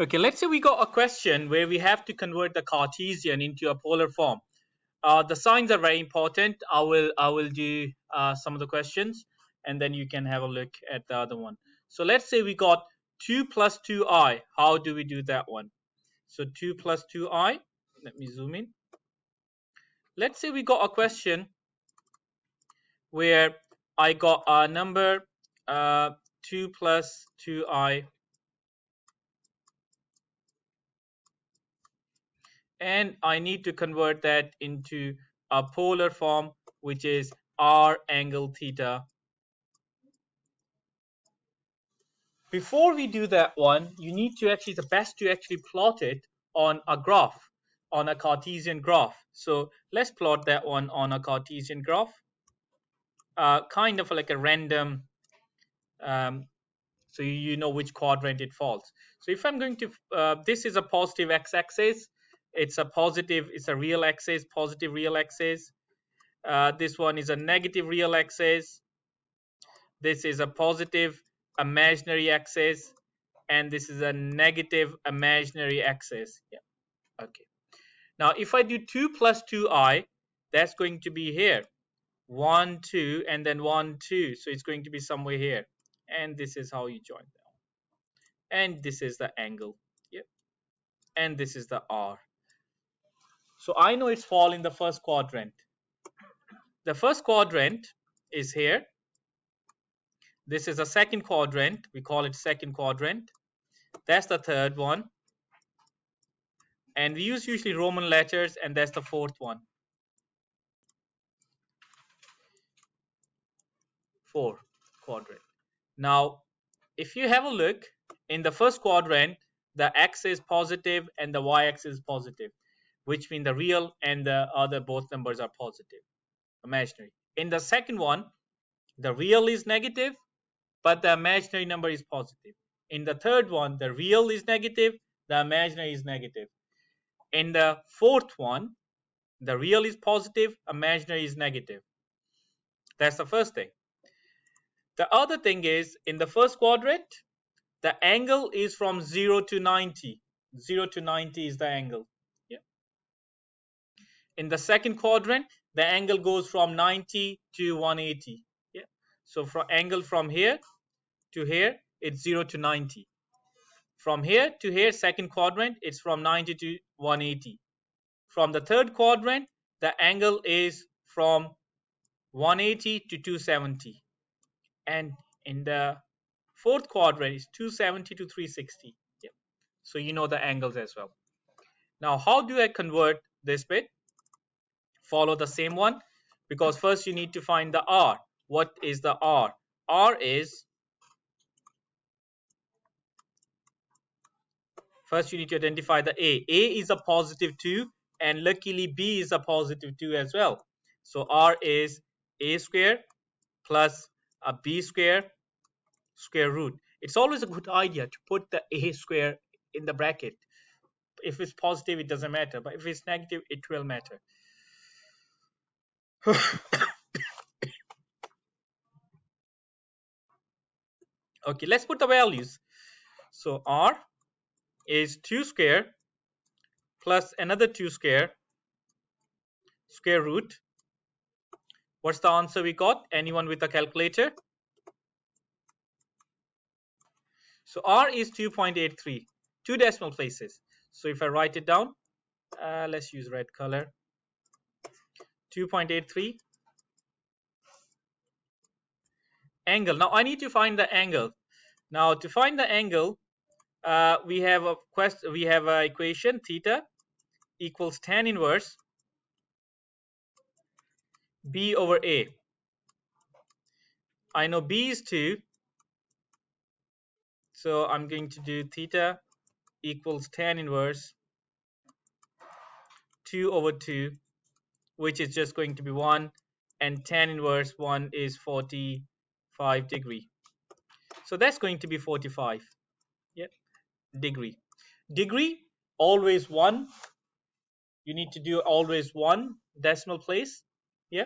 Okay, let's say we got a question where we have to convert the Cartesian into a polar form. The signs are very important. I will do some of the questions, and then you can have a look at the other one. So let's say we got 2 plus 2i. How do we do that one? So 2 plus 2i. Let me zoom in. Let's say we got a question where I got a number 2 plus 2i, and I need to convert that into a polar form, which is r angle theta. Before we do that one, you need to actually, the best to actually plot it on a graph, on a Cartesian graph. So let's plot that one on a Cartesian graph, kind of like a random, so you know which quadrant it falls. So if I'm going to, this is a positive x-axis, it's a real axis, positive real axis. This one is a negative real axis. This is a positive imaginary axis, and this is a negative imaginary axis. Yeah. Okay. Now, if I do 2 plus 2i, that's going to be here 1, 2, and then 1, 2. So it's going to be somewhere here, and this is how you join them. And this is the angle. Yep. And this is the r. So I know it's fall in the first quadrant. The first quadrant is here. This is a second quadrant. We call it second quadrant. That's the third one. And we use usually Roman letters, and that's the fourth one. 4 quadrant. Now, if you have a look in the first quadrant, the x is positive and the y-axis is positive, which means the real and the other both numbers are positive, imaginary. In the second one, the real is negative, but the imaginary number is positive. In the third one, the real is negative, the imaginary is negative. In the fourth one, the real is positive, imaginary is negative. That's the first thing. The other thing is, in the first quadrant, the angle is from 0 to 90. 0 to 90 is the angle. Yeah. In the second quadrant, the angle goes from 90 to 180. Yeah. So from angle from here to here, it's 0 to 90. From here to here, second quadrant, it's from 90 to 180. From the third quadrant, the angle is from 180 to 270. And in the fourth quadrant is 270 to 360. Yeah. So you know the angles as well. Now, how do I convert this bit? Follow the same one, because first you need to find the r. What is the r? R is, first you need to identify the a. A is a positive 2, and luckily b is a positive 2 as well. So r is a square plus a b square square root. It's always a good idea to put the a square in the bracket. If it's positive, it doesn't matter, but if it's negative, it will matter. Okay, let's put the values. So r is 2 square plus another 2 square square root. What's the answer we got? Anyone with a calculator? So r is 2.83, 2 decimal places. So if I write it down, let's use red color. 2.83 angle. Now I need to find the angle. Now to find the angle, we have an equation theta equals tan inverse b over a. I know b is 2, so I'm going to do theta equals tan inverse 2 over 2, which is just going to be 1, and tan inverse 1 is 45 degree. So that's going to be 45. Yeah, degree. Degree, always 1. You need to do always 1 decimal place. Yeah.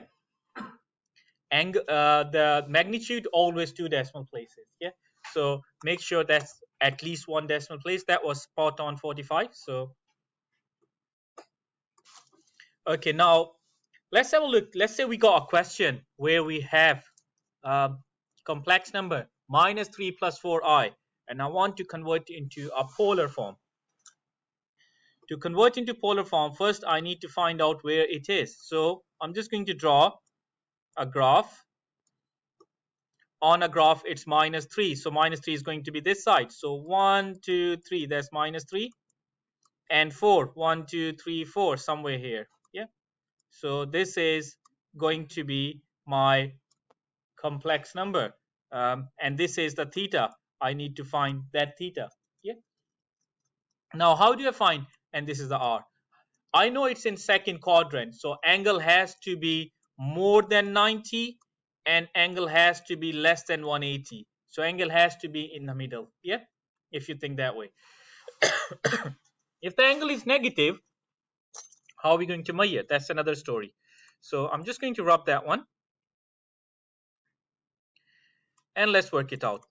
And the magnitude, always 2 decimal places. Yeah. So make sure that's at least one decimal place. That was spot on 45. So okay, now let's have a look. Let's say we got a question where we have a complex number minus 3 plus 4i, and I want to convert into a polar form. To convert into polar form, first I need to find out where it is. So I'm just going to draw a graph. On a graph, it's minus 3. So minus 3 is going to be this side. So 1, 2, 3, that's minus 3. And 4, 1, 2, 3, 4, somewhere here. Yeah. So this is going to be my complex number. And this is the theta. I need to find that theta. Yeah. Now, how do I find? And this is the R. I know it's in second quadrant, so angle has to be more than 90 and angle has to be less than 180. So angle has to be in the middle, yeah, if you think that way. If the angle is negative, how are we going to measure? That's another story. So I'm just going to rub that one and let's work it out.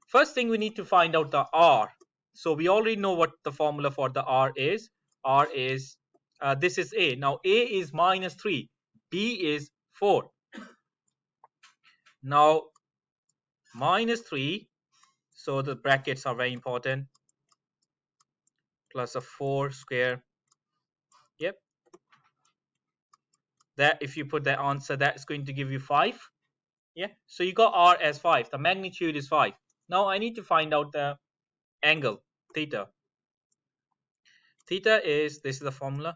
First thing, we need to find out the R. So we already know what the formula for the R is. R is, this is A. Now A is minus 3, B is 4. Now minus 3, so the brackets are very important, plus a 4 square. Yep. That, if you put that answer, that's going to give you 5. Yeah. So you got R as 5. The magnitude is 5. Now I need to find out the angle, theta. Theta is, this is the formula.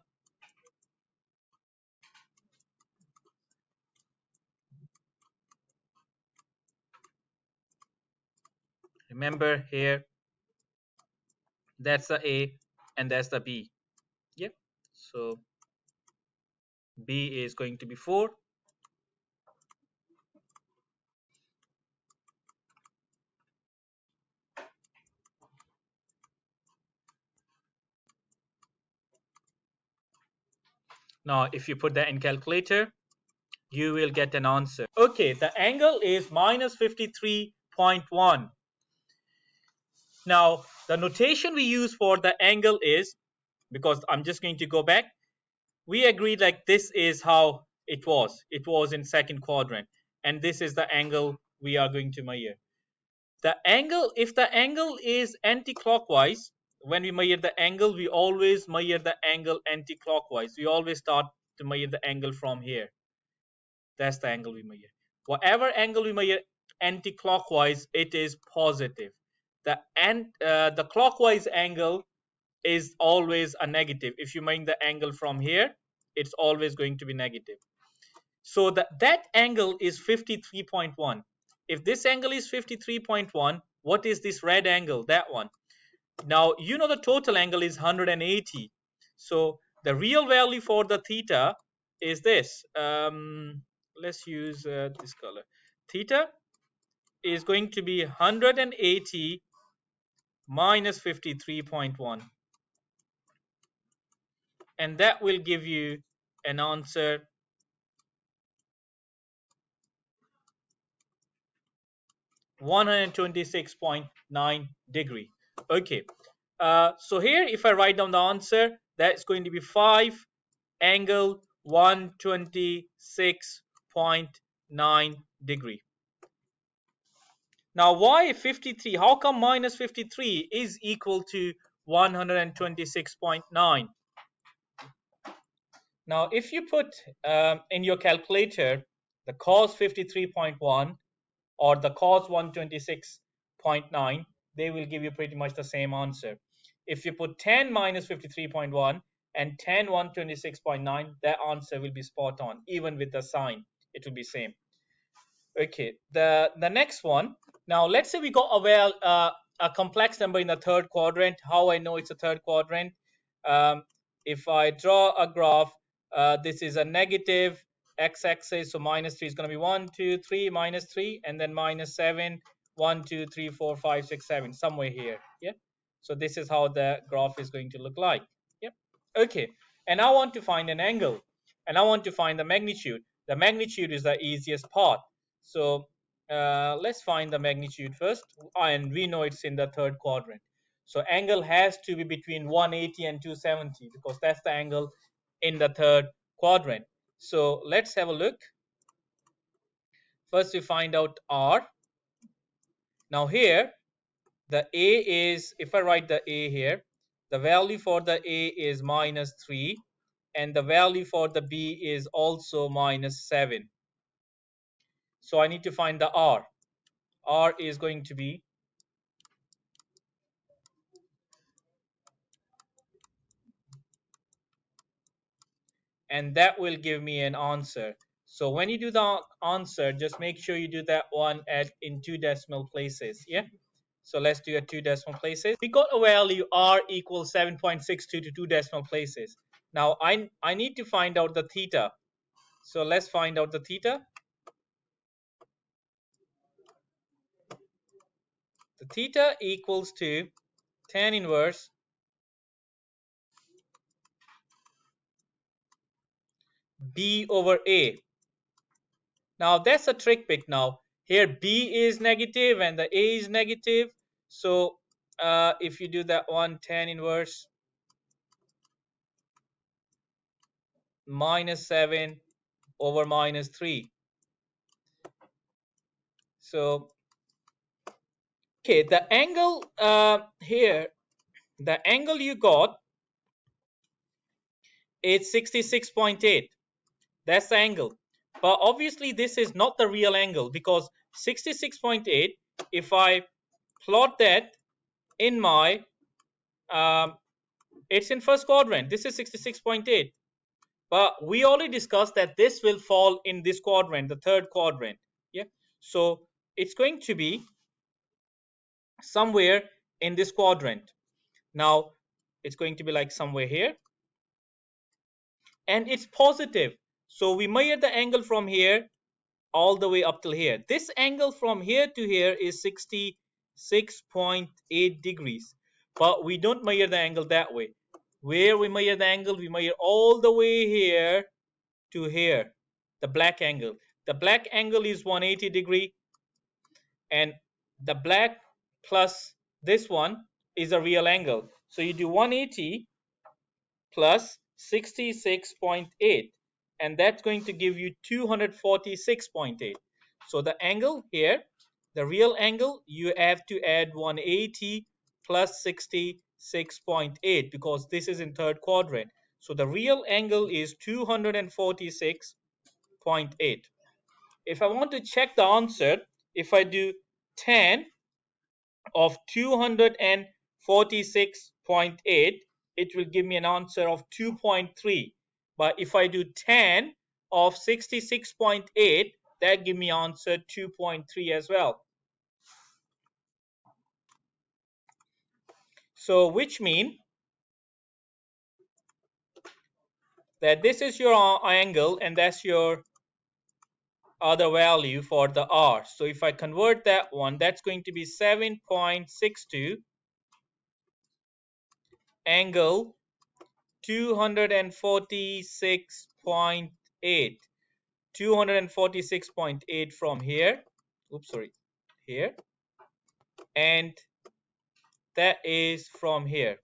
Remember here, that's the A and that's the B. Yep. So B is going to be 4. Now if you put that in calculator, you will get an answer. Okay, the angle is minus 53.1. Now the notation we use for the angle is, because I'm just going to go back, we agreed like this is how it was in second quadrant, and this is the angle we are going to measure. The angle, if the angle is anti-clockwise, when we measure the angle, we always measure the angle anti-clockwise. We always start to measure the angle from here. That's the angle we measure. Whatever angle we measure anti-clockwise, it is positive. The clockwise angle is always a negative. If you measure the angle from here, it's always going to be negative. So that angle is 53.1. If this angle is 53.1, what is this red angle? That one. Now, you know the total angle is 180. So the real value for the theta is this. Let's use this color. Theta is going to be 180 minus 53.1. And that will give you an answer 126.9 degree. Okay, so here if I write down the answer, that's going to be 5 angle 126.9 degree. Now why 53? How come minus 53 is equal to 126.9? Now if you put in your calculator the cos 53.1 or the cos 126.9, they will give you pretty much the same answer. If you put 10 minus 53.1 and 10 126.9, that answer will be spot on. Even with the sign, it will be same. Okay, the next one. Now let's say we got a complex number in the third quadrant. How I know it's a third quadrant? If I draw a graph, this is a negative x-axis, so minus 3 is going to be 1 2 3 minus 3, and then minus 7 1 2 3 4 5 6 7, somewhere here. Yeah, so this is how the graph is going to look like. Yep. Okay, and I want to find an angle and I want to find the magnitude. The magnitude is the easiest part. So let's find the magnitude first, and we know it's in the third quadrant. So angle has to be between 180 and 270 because that's the angle in the third quadrant. So let's have a look. First we find out R. Now here the A is, if I write the A here, the value for the A is -3 and the value for the B is also -7. So I need to find the R. R is going to be, and that will give me an answer. So when you do the answer, just make sure you do that one at in 2 decimal places. Yeah. So let's do a 2 decimal places. We got a value R equals 7.62 to 2 decimal places. Now I need to find out the theta. So let's find out the theta. The theta equals to tan inverse B over A. Now that's a trick pick. Now here B is negative and the A is negative. So if you do that one, tan inverse -7 over -3. So okay, the angle here, the angle you got is 66.8. That's the angle. But obviously this is not the real angle because 66.8, if I plot that in my it's in first quadrant, this is 66.8, but we already discussed that this will fall in this quadrant, the third quadrant. Yeah, so it's going to be somewhere in this quadrant. Now it's going to be like somewhere here, and it's positive, so we measure the angle from here all the way up till here. This angle from here to here is 66.8 degrees, but we don't measure the angle that way. Where we measure the angle, we measure all the way here to here, the black angle. The black angle is 180 degree, and the black plus this one is a real angle. So you do 180 plus 66.8, and that's going to give you 246.8. So the angle here, the real angle, you have to add 180 plus 66.8 because this is in third quadrant. So the real angle is 246.8. If I want to check the answer, if I do tan of 246.8, it will give me an answer of 2.3. But if I do tan of 66.8, that give me answer 2.3 as well. So which mean that this is your angle and that's your other value for the R. So if I convert that one, that's going to be 7.62 angle 246.8. 246.8 from here. Oops, sorry, here. And that is from here.